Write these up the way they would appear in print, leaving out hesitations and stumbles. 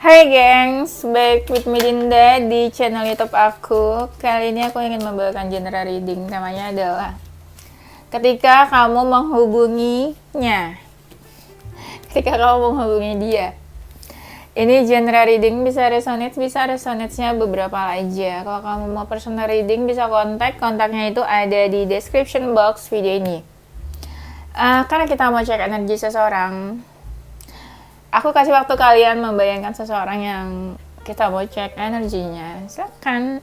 Hai gengs, back with me Dinda di channel YouTube aku. Kali ini aku ingin membawakan general reading. Namanya adalah ketika kamu menghubunginya. Ketika kamu menghubungi dia. Ini general reading bisa resonate-nya beberapa aja. Kalau kamu mau personal reading bisa kontaknya itu ada di description box video ini. Karena kita mau cek energi seseorang, aku kasih waktu kalian membayangkan seseorang yang kita mau cek energinya. Silakan.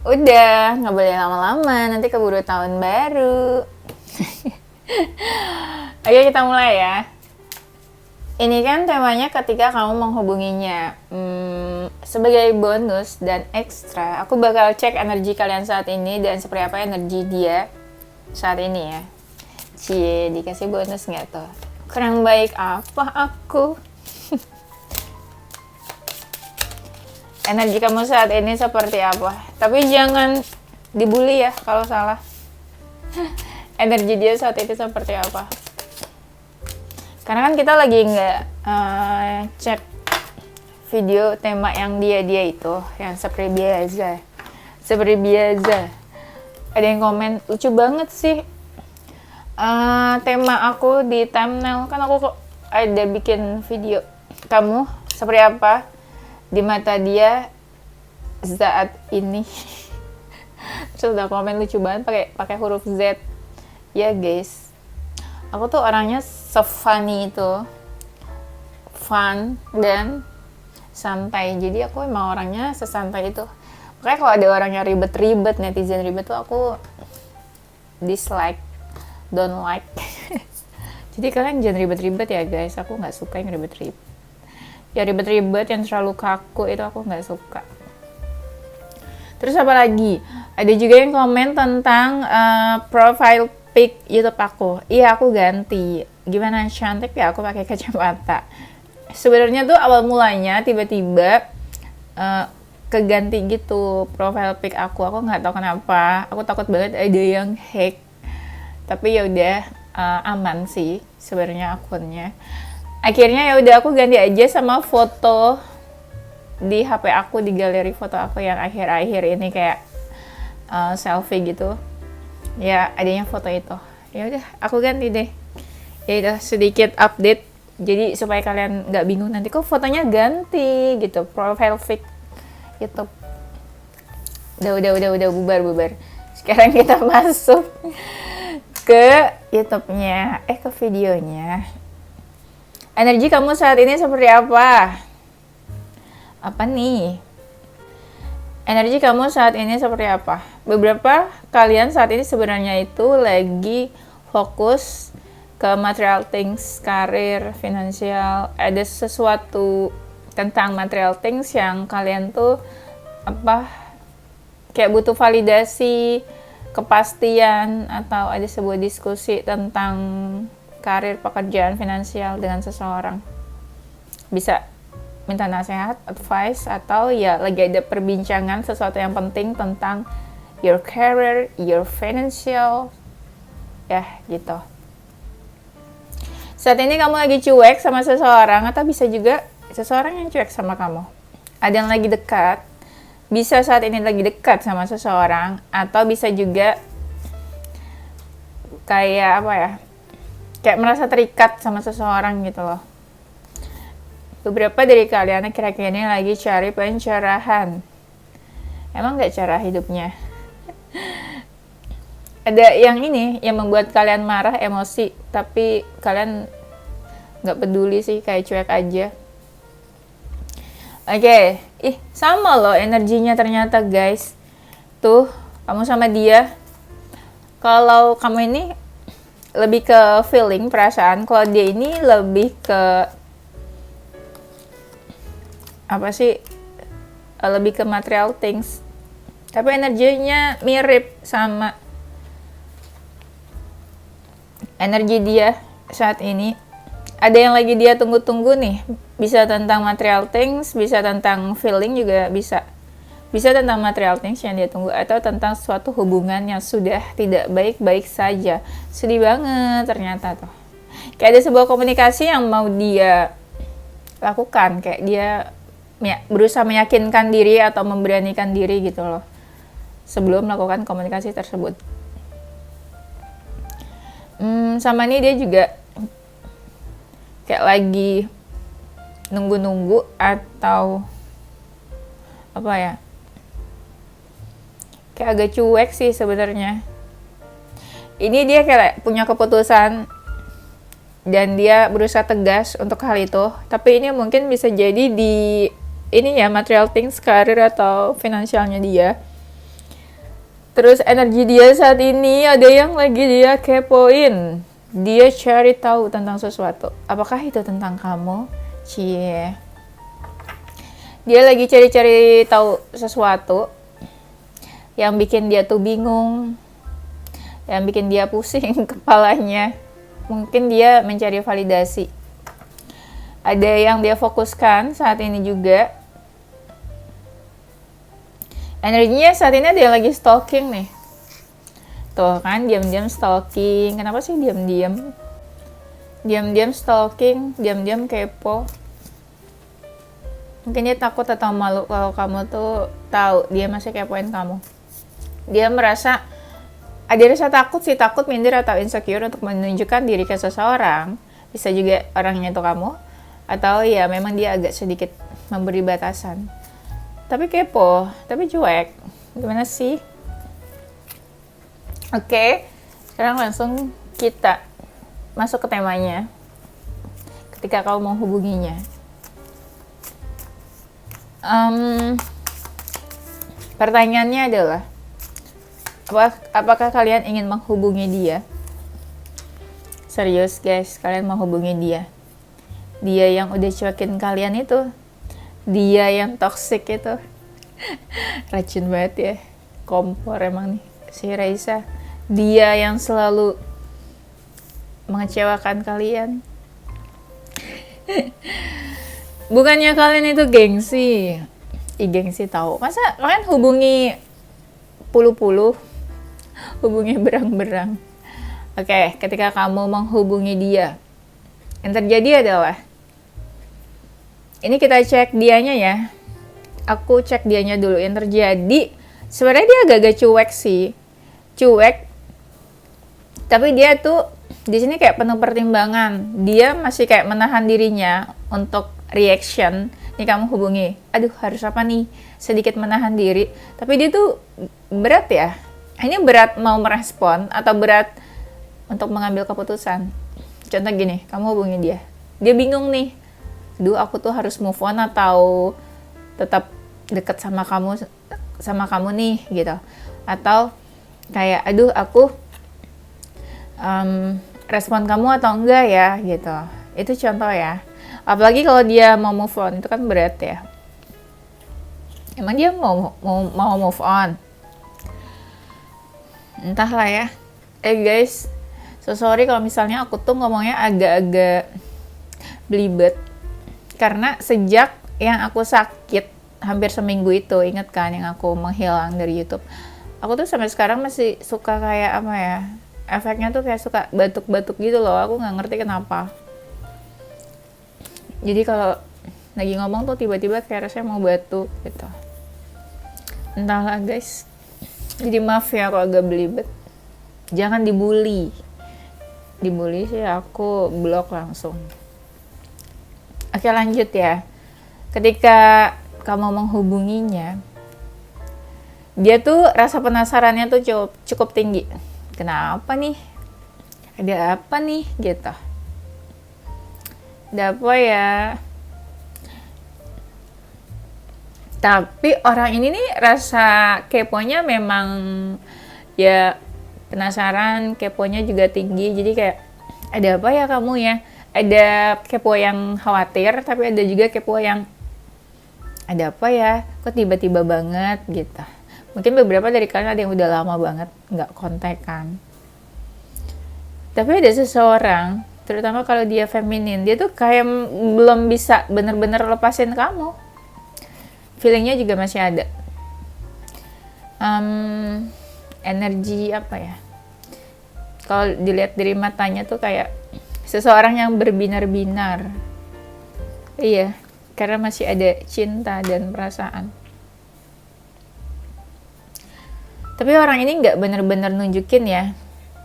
Udah, nggak boleh lama-lama, nanti keburu tahun baru. Oke, kita mulai ya. Ini kan temanya ketika kamu menghubunginya. Sebagai bonus dan ekstra, aku bakal cek energi kalian saat ini dan seperti apa energi dia saat ini ya. Cie, dikasih bonus nggak tuh? Kurang baik apa aku? Energi kamu saat ini seperti apa? Tapi jangan dibully ya kalau salah. Energi dia saat ini seperti apa? Karena kan kita lagi nggak cek video tema yang dia itu, yang seperti biasa. Seperti biasa. Ada yang komen, lucu banget sih. Tema aku di thumbnail kan aku kok ada bikin video kamu seperti apa di mata dia saat ini. Terus udah komen lucu banget pakai huruf Z ya guys. Aku tuh orangnya se-funny itu, fun dan santai, jadi aku emang orangnya sesantai itu. Makanya kalau ada orang yang ribet-ribet, netizen ribet tuh aku dislike, don't like. Jadi kalian jangan ribet-ribet ya guys, aku nggak suka yang ribet-ribet. Ya ribet-ribet yang terlalu kaku itu aku nggak suka. Terus apa lagi? Ada juga yang komen tentang profile pic YouTube aku. Iya aku ganti. Gimana cantik ya aku pakai kacamata. Sebenarnya tuh awal mulanya tiba-tiba keganti gitu profile pic aku nggak tahu kenapa. Aku takut banget ada yang hack. Tapi ya udah aman sih sebenarnya akunnya. Akhirnya ya udah aku ganti aja sama foto di HP aku, di galeri foto aku yang akhir-akhir ini kayak selfie gitu. Ya adanya foto itu. Ya udah aku ganti deh. Ya udah sedikit update. Jadi supaya kalian nggak bingung nanti kok fotonya ganti gitu profile pic YouTube. Udah bubar. Sekarang kita masuk ke YouTube-nya, ke videonya. Energi kamu saat ini seperti apa? Apa nih? Energi kamu saat ini seperti apa? Beberapa kalian saat ini sebenarnya itu lagi fokus ke material things, karir, finansial. Ada sesuatu tentang material things yang kalian tuh kayak butuh validasi, kepastian, atau ada sebuah diskusi tentang karir, pekerjaan, finansial dengan seseorang. Bisa minta nasihat, advice, atau ya lagi ada perbincangan sesuatu yang penting tentang your career, your financial, ya gitu. Saat ini kamu lagi cuek sama seseorang, atau bisa juga seseorang yang cuek sama kamu. Ada yang lagi dekat, bisa saat ini lagi dekat sama seseorang, atau bisa juga kayak kayak merasa terikat sama seseorang gitu loh. Beberapa dari kalian kira-kira ini lagi cari pencerahan. Emang gak cerah hidupnya? Ada yang ini yang membuat kalian marah, emosi, tapi kalian gak peduli sih, kayak cuek aja. Oke, sama loh energinya ternyata guys. Tuh, kamu sama dia. Kalau kamu ini lebih ke feeling, perasaan. Kalau dia ini lebih ke lebih ke material things. Tapi energinya mirip sama energi dia saat ini. Ada yang lagi dia tunggu-tunggu nih. Bisa tentang material things, bisa tentang feeling juga bisa. Bisa tentang material things yang dia tunggu, atau tentang suatu hubungan yang sudah tidak baik-baik saja. Sedih banget ternyata tuh. Kayak ada sebuah komunikasi yang mau dia lakukan, kayak dia berusaha meyakinkan diri atau memberanikan diri gitu loh sebelum melakukan komunikasi tersebut. Sama nih dia juga kayak lagi nunggu-nunggu atau apa ya, kayak agak cuek sih sebenarnya. Ini dia kayak punya keputusan dan dia berusaha tegas untuk hal itu, tapi ini mungkin bisa jadi di ini ya, material things, karir atau finansialnya dia. Terus energi dia saat ini ada yang lagi dia kepoin, dia cari tahu tentang sesuatu. Apakah itu tentang kamu? Cie, dia lagi cari-cari tahu sesuatu yang bikin dia tuh bingung, yang bikin dia pusing kepalanya. Mungkin dia mencari validasi. Ada yang dia fokuskan saat ini juga. Energinya saat ini ada yang lagi stalking nih. Tuh kan, diam-diam stalking. Kenapa sih diam-diam? Diam-diam stalking, diam-diam kepo. Mungkin dia takut atau malu kalau kamu tuh tahu dia masih kepoin kamu. Dia merasa ada rasa takut sih, takut, minder, atau insecure untuk menunjukkan diri ke seseorang. Bisa juga orangnya itu kamu. Atau ya memang dia agak sedikit memberi batasan. Tapi kepo, tapi cuek. Gimana sih? Oke, sekarang langsung kita masuk ke temanya. Ketika kau mau hubunginya. Pertanyaannya adalah, apakah kalian ingin menghubungi dia? Serius guys, kalian mau hubungi dia? Dia yang udah cuekin kalian itu, dia yang toxic itu. Racun banget ya, kompor emang nih si Raisa. Dia yang selalu mengecewakan kalian. Bukannya kalian itu gengsi? Gengsi tahu. Masa kalian hubungi puluh-puluh, hubungi berang-berang. Oke, ketika kamu menghubungi dia, yang terjadi adalah, ini kita cek dianya ya. Aku cek dianya dulu. Yang terjadi, sebenarnya dia agak-agak cuek sih. Cuek. Tapi dia tuh di sini kayak penuh pertimbangan. Dia masih kayak menahan dirinya untuk reaction. Nih kamu hubungi. Aduh, harus apa nih? Sedikit menahan diri. Tapi dia tuh berat ya. Ini berat mau merespon atau berat untuk mengambil keputusan. Contoh gini, kamu hubungi dia. Dia bingung nih. Duh, aku tuh harus move on atau tetap deket sama kamu nih gitu. Atau kayak, aduh aku respon kamu atau enggak ya gitu. Itu contoh ya. Apalagi kalau dia mau move on, itu kan berat ya. Emang dia mau move on? Entahlah ya. Guys, so sorry kalau misalnya aku tuh ngomongnya agak-agak belibet. Karena sejak yang aku sakit hampir seminggu itu, ingat kan yang aku menghilang dari YouTube, aku tuh sampai sekarang masih suka kayak apa ya, efeknya tuh kayak suka batuk-batuk gitu loh. Aku nggak ngerti kenapa. Jadi kalau lagi ngomong tuh tiba-tiba kayak rasanya mau batuk gitu. Entahlah guys. Jadi maaf ya aku agak belibet. Jangan dibully. Dibully sih aku blok langsung. Oke, lanjut ya. Ketika kamu menghubunginya, dia tuh rasa penasarannya tuh cukup tinggi. Kenapa nih? Ada apa nih? Gitu. Ada apa ya? Tapi orang ini nih rasa keponya memang ya penasaran, keponya juga tinggi. Jadi kayak, ada apa ya kamu ya? Ada kepo yang khawatir, tapi ada juga kepo yang ada apa ya? Kok tiba-tiba banget gitu. Mungkin beberapa dari kalian ada yang udah lama banget nggak kontekan. Tapi ada seseorang, terutama kalau dia feminin, dia tuh kayak belum bisa bener-bener lepasin kamu. Feelingnya juga masih ada. Energi apa ya? Kalau dilihat dari matanya tuh kayak seseorang yang berbinar-binar. Iya, karena masih ada cinta dan perasaan. Tapi orang ini nggak bener-bener nunjukin ya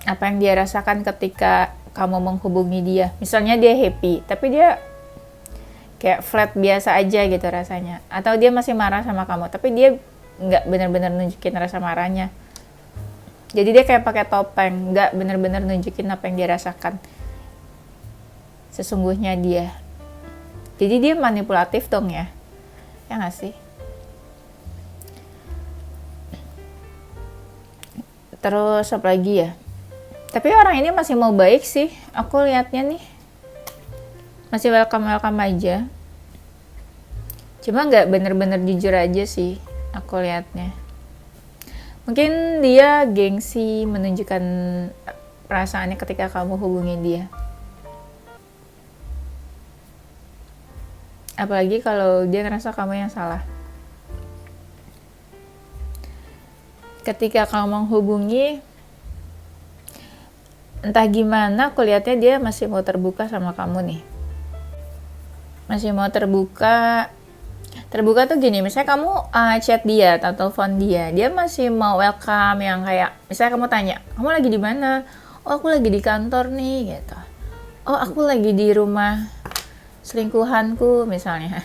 apa yang dia rasakan ketika kamu menghubungi dia. Misalnya dia happy, tapi dia kayak flat biasa aja gitu rasanya. Atau dia masih marah sama kamu, tapi dia nggak bener-bener nunjukin rasa marahnya. Jadi dia kayak pakai topeng, nggak bener-bener nunjukin apa yang dia rasakan sesungguhnya dia. Jadi dia manipulatif dong ya nggak sih? Terus apa lagi ya? Tapi orang ini masih mau baik sih, aku lihatnya nih. Masih welcome aja. Cuma nggak bener-bener jujur aja sih, aku lihatnya. Mungkin dia gengsi menunjukkan perasaannya ketika kamu hubungi dia. Apalagi kalau dia ngerasa kamu yang salah. Ketika kamu menghubungi, entah gimana aku lihatnya dia masih mau terbuka sama kamu nih. Masih mau terbuka tuh gini, misalnya kamu chat dia atau telepon dia masih mau welcome yang kayak, misalnya kamu tanya, kamu lagi di mana? Oh aku lagi di kantor nih gitu. Oh aku lagi di rumah selingkuhanku misalnya.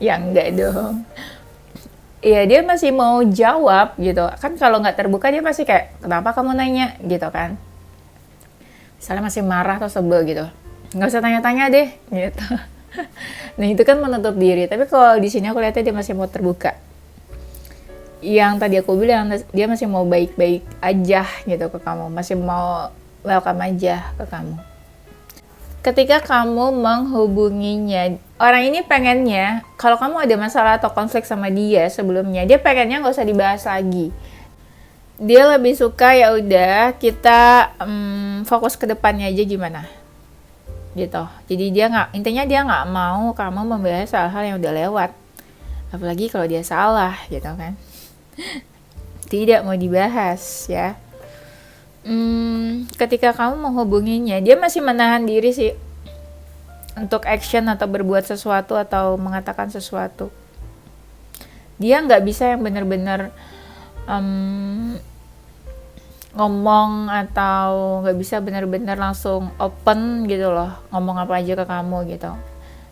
Ya enggak dong. Iya dia masih mau jawab gitu. Kan kalau nggak terbuka dia pasti kayak, kenapa kamu nanya gitu kan. Misalnya masih marah atau sebel gitu. Nggak usah tanya-tanya deh gitu. Nah itu kan menutup diri. Tapi kalau di sini aku lihatnya dia masih mau terbuka. Yang tadi aku bilang dia masih mau baik-baik aja gitu ke kamu. Masih mau welcome aja ke kamu. Ketika kamu menghubunginya, orang ini pengennya kalau kamu ada masalah atau konflik sama dia sebelumnya, dia pengennya nggak usah dibahas lagi. Dia lebih suka ya udah kita fokus ke depannya aja gimana, gitu. Jadi intinya dia nggak mau kamu membahas hal-hal yang udah lewat, apalagi kalau dia salah, gitu kan. Tidak mau dibahas ya. Ketika kamu menghubunginya, dia masih menahan diri sih untuk action atau berbuat sesuatu atau mengatakan sesuatu. Dia nggak bisa yang benar-benar ngomong atau nggak bisa benar-benar langsung open gitu loh, ngomong apa aja ke kamu gitu.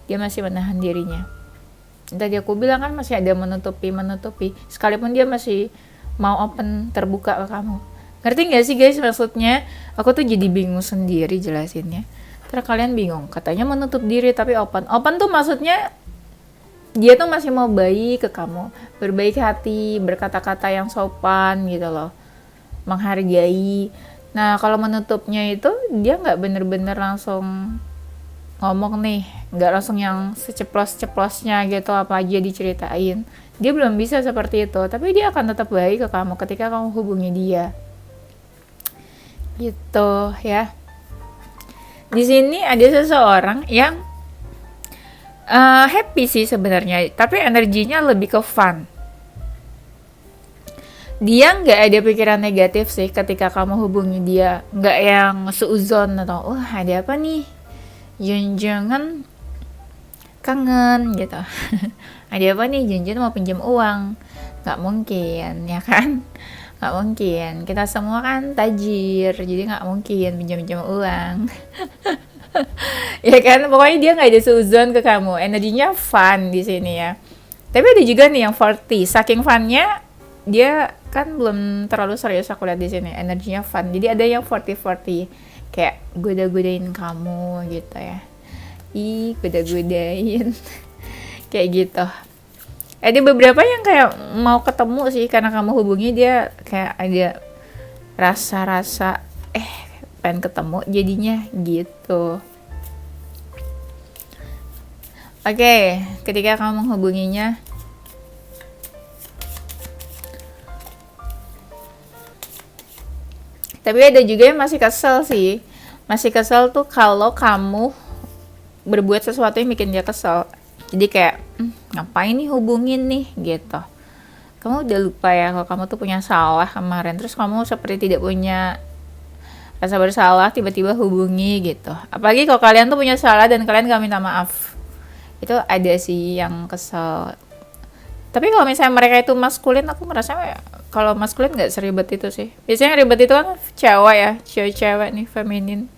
Dia masih menahan dirinya. Tadi aku bilang kan masih ada menutupi, sekalipun dia masih mau open, terbuka ke kamu. Ngerti gak sih guys maksudnya? Aku tuh jadi bingung sendiri jelasinnya. Terus kalian bingung, katanya menutup diri tapi open. Open tuh maksudnya dia tuh masih mau baik ke kamu, berbaik hati, berkata-kata yang sopan gitu loh, menghargai. Nah kalau menutupnya itu dia nggak bener-bener langsung ngomong nih, nggak langsung yang seceplos-ceplosnya gitu apa aja diceritain. Dia belum bisa seperti itu, tapi dia akan tetap baik ke kamu ketika kamu hubungi dia. Gitu ya. Di sini ada seseorang yang happy sih sebenarnya, tapi energinya lebih ke fun. Dia nggak ada pikiran negatif sih ketika kamu hubungi dia, nggak yang seuzon atau wah ada apa nih, jangan kangen gitu. Ada apa nih, jangan mau pinjam uang, nggak mungkin ya kan. Nggak mungkin, kita semua kan tajir, jadi nggak mungkin pinjam-pinjam uang. Ya kan, pokoknya dia nggak ada seuzon ke kamu, energinya fun di sini ya. Tapi ada juga nih yang 40, saking funnya dia kan belum terlalu serius aku lihat di sini, energinya fun. Jadi ada yang 40-40, kayak goda-godain kamu gitu ya. Ih, goda-godain, kayak gitu. Ada beberapa yang kayak mau ketemu sih karena kamu hubungi dia, kayak ada rasa-rasa pengen ketemu jadinya gitu. Oke, ketika kamu menghubunginya, tapi ada juga yang masih kesel sih. Masih kesel tuh kalau kamu berbuat sesuatu yang bikin dia kesel. Jadi kayak ngapain nih hubungin nih gitu. Kamu udah lupa ya kalau kamu tuh punya salah kemarin. Terus kamu seperti tidak punya rasa bersalah tiba-tiba hubungi gitu. Apalagi kalau kalian tuh punya salah dan kalian gak minta maaf, itu ada sih yang kesel. Tapi kalau misalnya mereka itu maskulin, aku merasa kalau maskulin nggak seribet itu sih. Biasanya ribet itu kan cewek ya, cewek-cewek nih, feminin.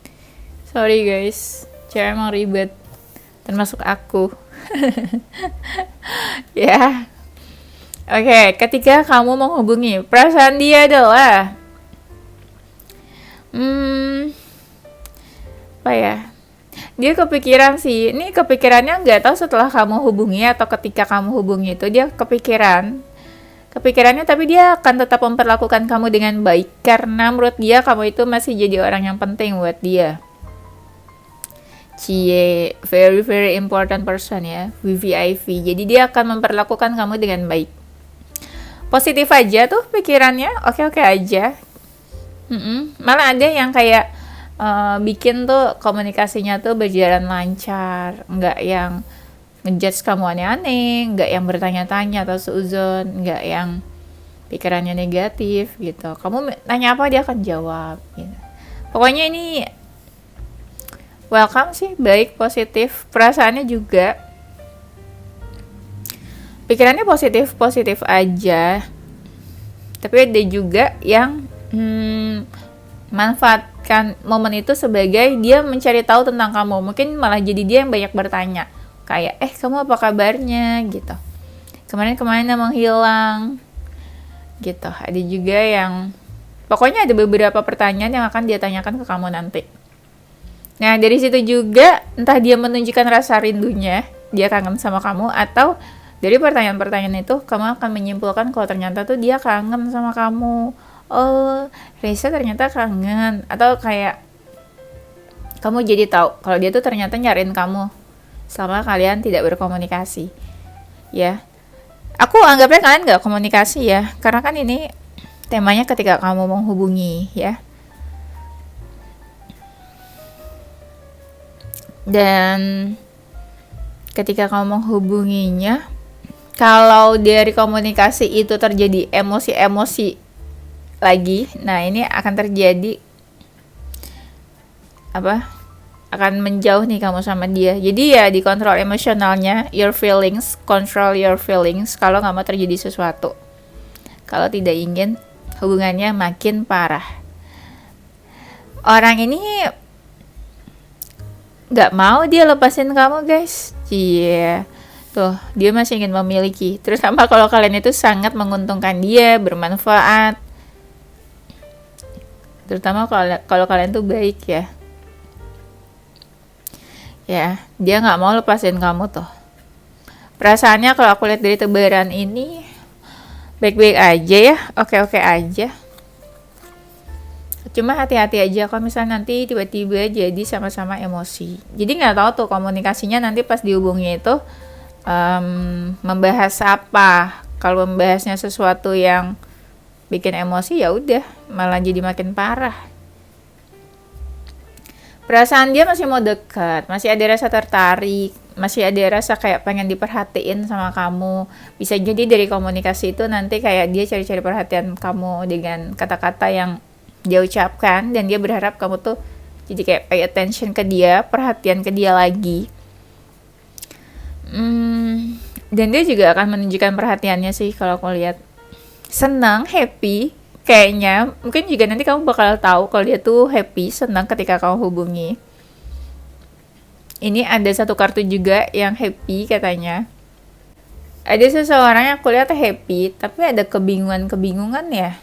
Sorry guys, cewek emang ribet, termasuk aku. Ya. Oke, ketika kamu menghubungi, perasaan dia adalah apa ya? Dia kepikiran sih. Ini kepikirannya nggak tahu setelah kamu hubungi atau ketika kamu hubungi itu dia kepikirannya, tapi dia akan tetap memperlakukan kamu dengan baik karena menurut dia kamu itu masih jadi orang yang penting buat dia. Cie, very very important person ya, VVIP. Jadi dia akan memperlakukan kamu dengan baik. Positif aja tuh pikirannya, oke-oke aja. Malah ada yang kayak bikin tuh komunikasinya tuh berjalan lancar, nggak yang ngejudge kamu aneh-aneh, nggak yang bertanya-tanya atau seuzon, nggak yang pikirannya negatif gitu. Kamu nanya apa dia akan jawab gitu. Pokoknya ini welcome sih, baik, positif, perasaannya juga, pikirannya positif aja. Tapi ada juga yang manfaatkan momen itu sebagai dia mencari tahu tentang kamu. Mungkin malah jadi dia yang banyak bertanya. Kayak, kamu apa kabarnya? Gitu. Kemarin menghilang. Gitu. Ada juga yang, pokoknya ada beberapa pertanyaan yang akan dia tanyakan ke kamu nanti. Nah, dari situ juga, entah dia menunjukkan rasa rindunya, dia kangen sama kamu, atau dari pertanyaan-pertanyaan itu, kamu akan menyimpulkan kalau ternyata tuh dia kangen sama kamu. Oh, Reza ternyata kangen. Atau kayak kamu jadi tahu kalau dia tuh ternyata nyariin kamu selama kalian tidak berkomunikasi. Ya, aku anggapnya kalian gak komunikasi ya, karena kan ini temanya ketika kamu menghubungi ya. Dan ketika kamu menghubunginya, kalau dari komunikasi itu terjadi emosi-emosi lagi, nah ini akan terjadi akan menjauh nih kamu sama dia. Jadi ya dikontrol emosionalnya, your feelings, control your feelings kalau nggak mau terjadi sesuatu, kalau tidak ingin hubungannya makin parah. Orang ini nggak mau dia lepasin kamu guys. Iya, tuh dia masih ingin memiliki. Terus sama kalau kalian itu sangat menguntungkan dia, bermanfaat, terutama kalau kalian tuh baik ya. Ya, dia nggak mau lepasin kamu tuh. Perasaannya kalau aku lihat dari tebaran ini baik-baik aja ya, oke-oke aja. Cuma hati-hati aja kalau misalnya nanti tiba-tiba jadi sama-sama emosi. Jadi nggak tahu tuh komunikasinya nanti pas dihubungi itu membahas apa. Kalau membahasnya sesuatu yang bikin emosi, ya udah malah jadi makin parah. Perasaan dia masih mau dekat, masih ada rasa tertarik, masih ada rasa kayak pengen diperhatiin sama kamu. Bisa jadi dari komunikasi itu nanti kayak dia cari-cari perhatian kamu dengan kata-kata yang dia ucapkan, dan dia berharap kamu tuh jadi kayak pay attention ke dia, perhatian ke dia lagi. Dan dia juga akan menunjukkan perhatiannya sih kalau aku lihat. Senang, happy, kayaknya. Mungkin juga nanti kamu bakal tahu kalau dia tuh happy, senang ketika kamu hubungi. Ini ada satu kartu juga yang happy katanya. Ada seseorang yang aku lihat happy, tapi ada kebingungan ya.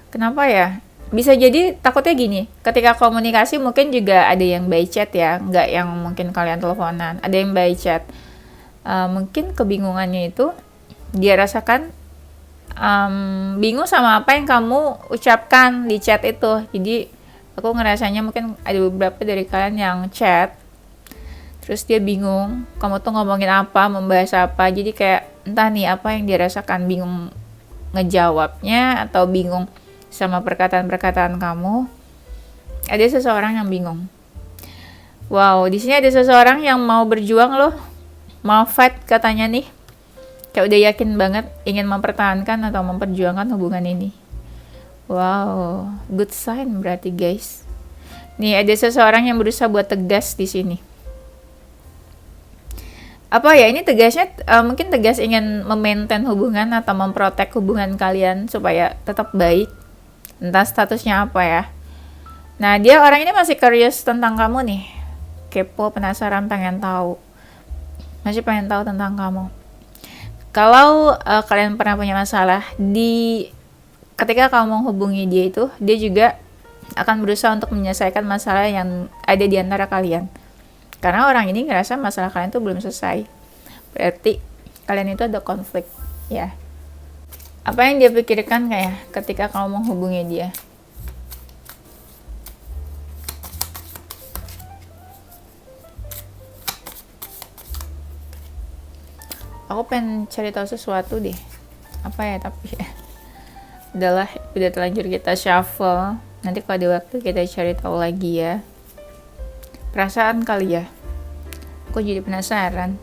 Kenapa ya? Bisa jadi takutnya gini, ketika komunikasi mungkin juga ada yang by chat ya, nggak yang mungkin kalian teleponan. Ada yang by chat. Mungkin kebingungannya itu dia rasakan bingung sama apa yang kamu ucapkan di chat itu. Jadi aku ngerasanya mungkin ada beberapa dari kalian yang chat, terus dia bingung kamu tuh ngomongin apa, membahas apa. Jadi kayak entah nih apa yang dia rasakan, bingung ngejawabnya atau bingung sama perkataan-perkataan kamu. Ada seseorang yang bingung. Wow, di sini ada seseorang yang mau berjuang loh, mau fight katanya nih. Kayak udah yakin banget ingin mempertahankan atau memperjuangkan hubungan ini. Wow, good sign berarti guys. Nih ada seseorang yang berusaha buat tegas di sini. Apa ya, ini tegasnya mungkin tegas ingin memaintain hubungan atau memprotek hubungan kalian supaya tetap baik. Entah statusnya apa ya. Nah, dia orang ini masih curious tentang kamu nih. Kepo, penasaran, pengen tahu. Masih pengen tahu tentang kamu. Kalau kalian pernah punya masalah, ketika kamu menghubungi dia itu, dia juga akan berusaha untuk menyelesaikan masalah yang ada di antara kalian. Karena orang ini ngerasa masalah kalian tuh belum selesai. Berarti kalian itu ada konflik, ya. Apa yang dia pikirkan kayak ketika kamu menghubungi dia? Aku pengen cari tahu sesuatu deh. Apa ya, tapi ya. Udahlah, udah terlanjur kita shuffle. Nanti kalau ada waktu kita cari tahu lagi ya. Perasaan kali ya. Aku jadi penasaran.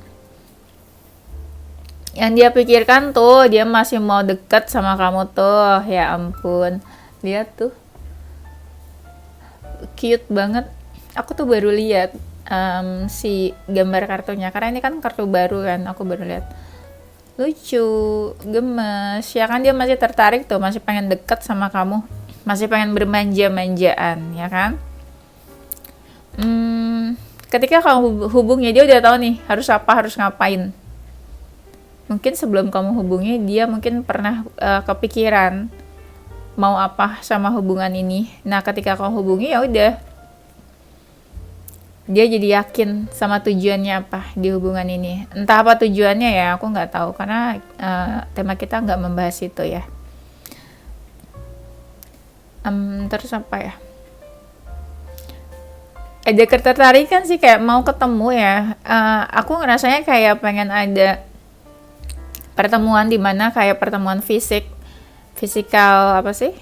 Yang dia pikirkan tuh, dia masih mau deket sama kamu tuh. Ya ampun. Lihat tuh. Cute banget. Aku tuh baru lihat si gambar kartunya, karena ini kan kartu baru kan, aku baru lihat. Lucu, gemes, ya kan, dia masih tertarik tuh, masih pengen deket sama kamu, masih pengen bermanja-manjaan, ya kan. Ketika kamu hubungi dia udah tahu nih harus apa, harus ngapain. Mungkin sebelum kamu hubungi dia mungkin pernah kepikiran mau apa sama hubungan ini. Nah, ketika kamu hubungi ya udah, dia jadi yakin sama tujuannya apa di hubungan ini. Entah apa tujuannya ya, aku nggak tahu karena tema kita nggak membahas itu ya. Terus apa ya? Ada ketertarikan sih, kayak mau ketemu ya. Aku ngerasanya kayak pengen ada pertemuan di mana kayak pertemuan fisikal apa sih?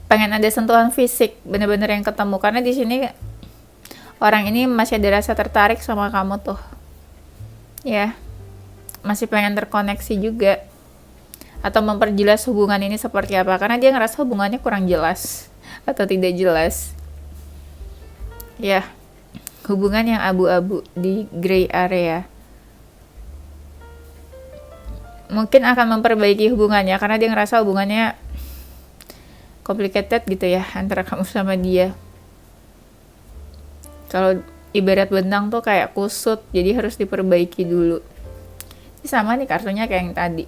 Pengen ada sentuhan fisik, bener-bener yang ketemu, karena di sini orang ini masih ada rasa tertarik sama kamu tuh, ya, masih pengen terkoneksi juga, atau memperjelas hubungan ini seperti apa, karena dia ngerasa hubungannya kurang jelas atau tidak jelas, ya, hubungan yang abu-abu di gray area. Mungkin akan memperbaiki hubungannya karena dia ngerasa hubungannya complicated gitu ya antara kamu sama dia. Kalau ibarat benang tuh kayak kusut, jadi harus diperbaiki dulu. Ini sama nih kartunya kayak yang tadi.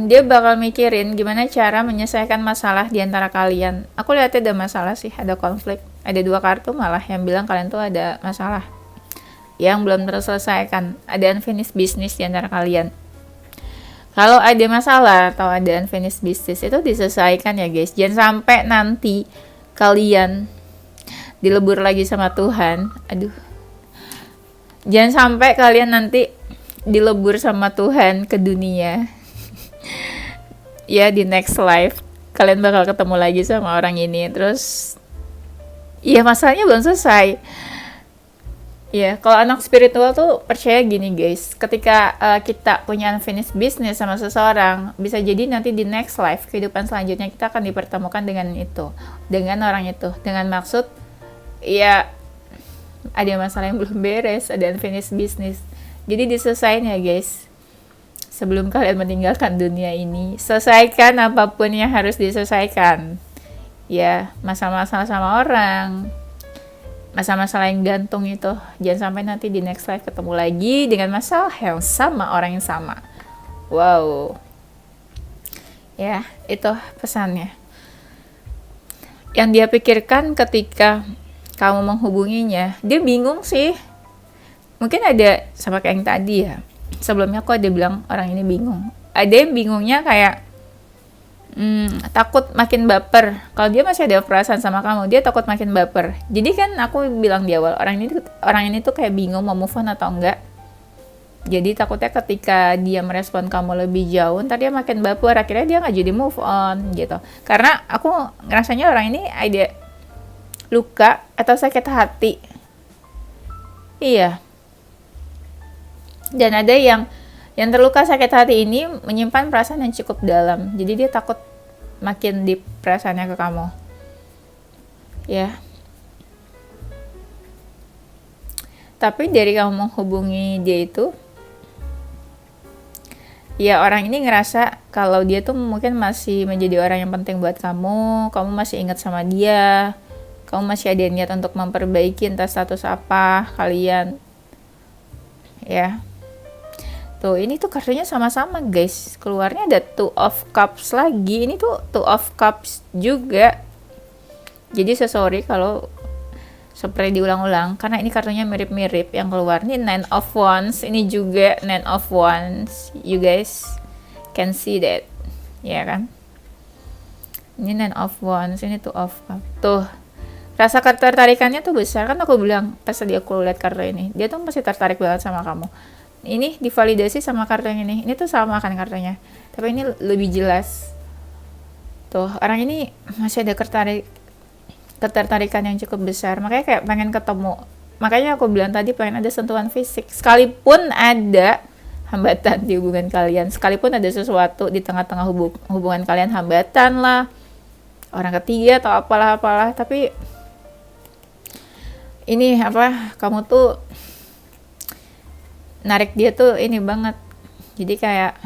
Dia bakal mikirin gimana cara menyelesaikan masalah di antara kalian. Aku lihatnya ada masalah sih, ada konflik. Ada 2 kartu malah yang bilang kalian tuh ada masalah yang belum terselesaikan. Ada unfinished business di antara kalian. Kalau ada masalah atau ada unfinished business itu diselesaikan ya guys. Jangan sampai nanti kalian dilebur lagi sama Tuhan. Aduh. Jangan sampai kalian nanti dilebur sama Tuhan ke dunia. Ya, di next life kalian bakal ketemu lagi sama orang ini. Terus ya masalahnya belum selesai. Ya, kalau anak spiritual tuh percaya gini guys, ketika kita punya unfinished business sama seseorang, bisa jadi nanti di next life, kehidupan selanjutnya kita akan dipertemukan dengan itu, dengan orang itu, dengan maksud, ya ada masalah yang belum beres, ada unfinished business. Jadi diselesain ya guys, sebelum kalian meninggalkan dunia ini, selesaikan apapun yang harus diselesaikan. Ya, masalah-masalah sama orang, masalah-masalah yang gantung itu, jangan sampai nanti di next life ketemu lagi dengan masalah yang sama, orang yang sama. Wow. Ya, itu pesannya. Yang dia pikirkan ketika kamu menghubunginya, dia bingung sih. Mungkin ada sama kayak yang tadi ya. Sebelumnya aku ada bilang orang ini bingung. Ada yang bingungnya kayak takut makin baper. Kalau dia masih ada perasaan sama kamu, dia takut makin baper. Jadi kan aku bilang di awal, orang ini tuh kayak bingung mau move on atau enggak. Jadi takutnya ketika dia merespon kamu lebih jauh, ntar dia makin baper, akhirnya dia nggak jadi move on gitu. Karena aku ngerasanya orang ini ada luka atau sakit hati. Iya. Dan ada yang Yang terluka sakit hati ini menyimpan perasaan yang cukup dalam. Jadi dia takut makin deep perasaannya ke kamu. Ya. Tapi dari kamu menghubungi dia itu, ya orang ini ngerasa kalau dia tuh mungkin masih menjadi orang yang penting buat kamu masih ingat sama dia, kamu masih ada niat untuk memperbaiki entah status apa kalian. Ya. Tuh, ini tuh kartunya sama-sama guys. Keluarnya ada Two of Cups lagi. Ini tuh Two of Cups juga. Jadi sorry kalau seperti diulang-ulang, karena ini kartunya mirip-mirip yang keluar. Ini Nine of Wands, ini juga Nine of Wands. You guys can see that. Ya kan? Ini Nine of Wands, ini Two of Cups. Tuh, rasa ketertarikannya tuh besar. Kan aku bilang pas tadi aku lihat kartu ini, dia tuh masih tertarik banget sama kamu. Ini divalidasi sama kartu yang ini. Ini tuh sama kan kartunya, tapi ini lebih jelas. Tuh, orang ini masih ada ketertarikan yang cukup besar. Makanya kayak pengen ketemu. Makanya aku bilang tadi pengen ada sentuhan fisik. Sekalipun ada hambatan di hubungan kalian, sekalipun ada sesuatu di tengah-tengah hubungan kalian, hambatan lah, orang ketiga atau apalah, tapi ini kamu tuh narik dia tuh ini banget. Jadi kayak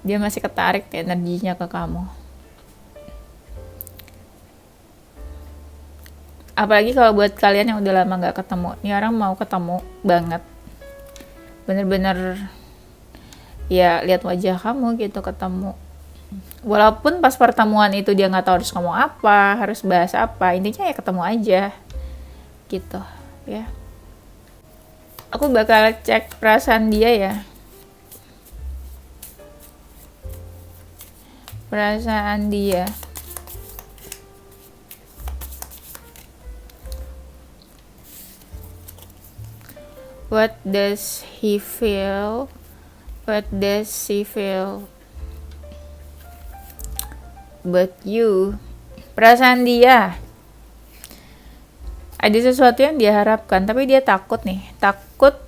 dia masih ketarik energinya ke kamu. Apalagi kalau buat kalian yang udah lama gak ketemu, ini orang mau ketemu banget. Bener-bener ya lihat wajah kamu gitu, ketemu. Walaupun pas pertemuan itu dia gak tahu harus ngomong apa, harus bahas apa, intinya ya ketemu aja gitu ya. Aku bakal cek perasaan dia ya. Perasaan dia. What does he feel? What does she feel? But you. Perasaan dia. Ada sesuatu yang dia harapkan, tapi dia takut nih. Takut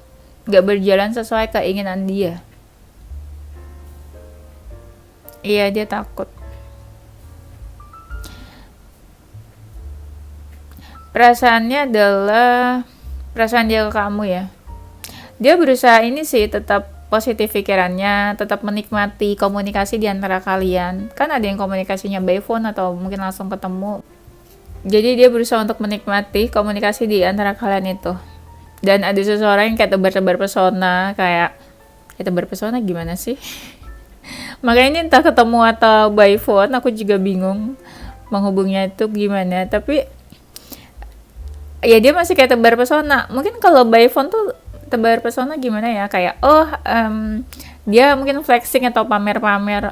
gak berjalan sesuai keinginan dia. Iya, dia takut. Perasaannya adalah perasaan dia ke kamu ya. Dia berusaha ini sih, tetap positif pikirannya, tetap menikmati komunikasi di antara kalian. Kan ada yang komunikasinya by phone atau mungkin langsung ketemu. Jadi dia berusaha untuk menikmati komunikasi di antara kalian itu. Dan ada seseorang yang kayak tebar-tebar pesona, kayak tebar pesona gimana sih? Makanya ini entah ketemu atau by phone, aku juga bingung menghubungnya itu gimana. Tapi ya dia masih kayak tebar pesona. Mungkin kalau by phone tuh tebar pesona gimana ya? Kayak dia mungkin flexing atau pamer-pamer.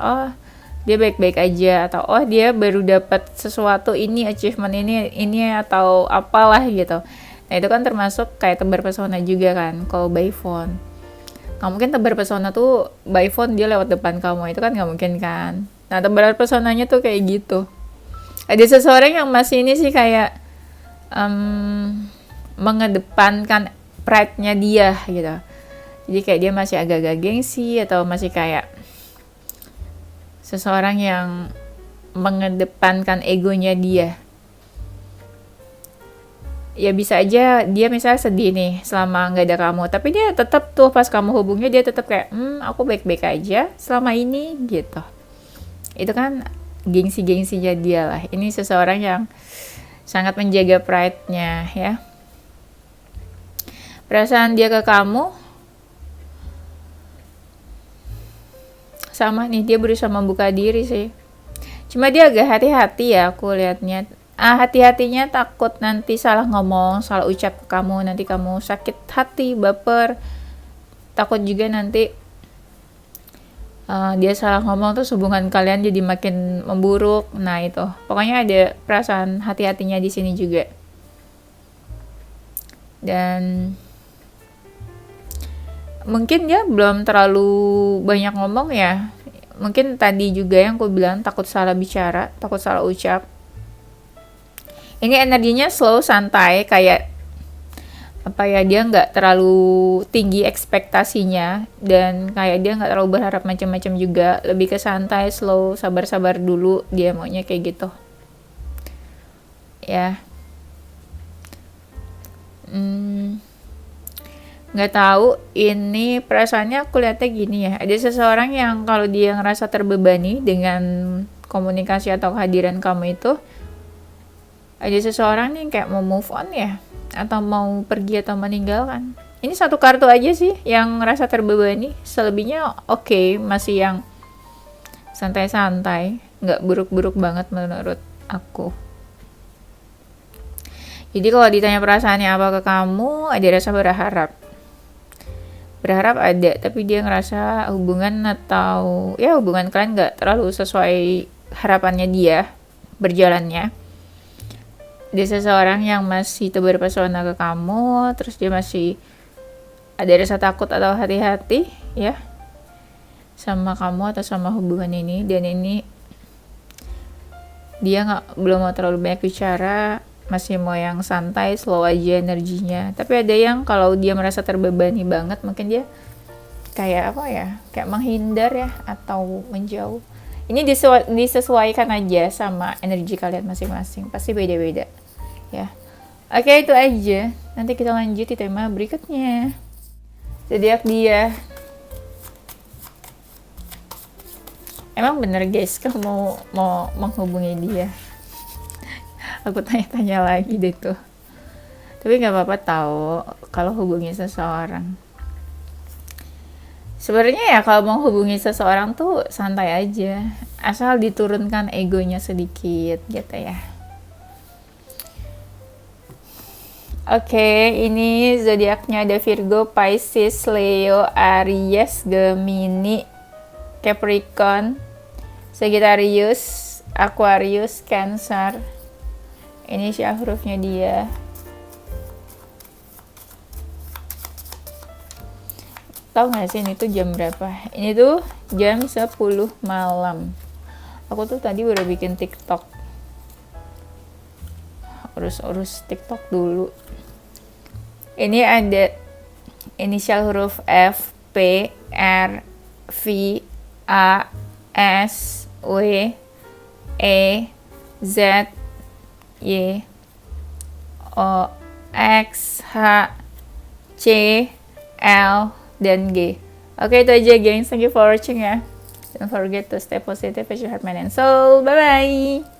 Dia baik-baik aja, atau dia baru dapat sesuatu ini, achievement ini atau apalah gitu. Nah itu kan termasuk kayak tebar pesona juga kan kalau by phone. Nggak mungkin tebar pesona tuh by phone dia lewat depan kamu, itu kan nggak mungkin kan. Nah tebar pesonanya tuh kayak gitu. Ada seseorang yang masih ini sih kayak mengedepankan pride-nya dia gitu. Jadi kayak dia masih agak-agak gengsi atau masih kayak seseorang yang mengedepankan egonya dia. Ya bisa aja dia misalnya sedih nih selama nggak ada kamu, tapi dia tetap tuh pas kamu hubungnya dia tetap kayak aku baik-baik aja selama ini gitu. Itu kan gengsi-gengsinya dia lah. Ini seseorang yang sangat menjaga pride-nya ya. Perasaan dia ke kamu sama nih, dia berusaha membuka diri sih. Cuma dia agak hati-hati ya aku liatnya. Hati-hatinya takut nanti salah ngomong, salah ucap ke kamu, nanti kamu sakit hati, baper. Takut juga nanti dia salah ngomong terus hubungan kalian jadi makin memburuk. Nah itu, pokoknya ada perasaan hati-hatinya di sini juga. Dan mungkin dia belum terlalu banyak ngomong ya. Mungkin tadi juga yang aku bilang takut salah bicara, takut salah ucap. Ini energinya slow, santai, kayak apa ya, dia nggak terlalu tinggi ekspektasinya, dan kayak dia nggak terlalu berharap macam-macam juga, lebih ke santai, slow, sabar-sabar dulu, dia maunya kayak gitu ya. Nggak tahu, ini perasaannya aku lihatnya gini ya, ada seseorang yang kalau dia ngerasa terbebani dengan komunikasi atau kehadiran kamu itu, ada seseorang nih kayak mau move on ya, atau mau pergi atau meninggalkan. Ini satu kartu aja sih yang ngerasa terbebani, selebihnya oke, masih yang santai-santai, nggak buruk-buruk banget menurut aku. Jadi kalau ditanya perasaannya apa ke kamu, ada rasa berharap ada, tapi dia ngerasa hubungan atau ya hubungan kalian nggak terlalu sesuai harapannya dia berjalannya. Dia seseorang yang masih tebar pesona ke kamu, terus dia masih ada rasa takut atau hati-hati ya sama kamu atau sama hubungan ini, dan ini dia belum mau terlalu banyak bicara, masih mau yang santai, slow aja energinya. Tapi ada yang kalau dia merasa terbebani banget, mungkin dia kayak apa ya, kayak menghindar ya, atau menjauh. Ini disesuaikan aja sama energi kalian masing-masing, pasti beda-beda ya. Oke, itu aja. Nanti kita lanjut di tema berikutnya. Zodiak dia. Emang bener guys, kamu mau menghubungi dia? Aku tanya-tanya lagi deh tuh. Tapi nggak apa-apa tahu kalau hubungi seseorang. Sebenarnya ya kalau mau hubungi seseorang tuh santai aja, asal diturunkan egonya sedikit gitu ya. Oke, ini zodiaknya ada Virgo, Pisces, Leo, Aries, Gemini, Capricorn, Sagittarius, Aquarius, Cancer. Ini sih hurufnya dia. Tahu nggak sih ini tuh jam berapa? Ini tuh jam 10 malam. Aku tuh tadi udah bikin TikTok. Urus TikTok dulu. Ini ada inisial huruf F, P, R, V, A, S, W, E, Z, Y, O, X, H, C, L, dan G. Oke, itu aja gengs. Thank you for watching ya. Don't forget to stay positive as you have mind and soul. Bye-bye.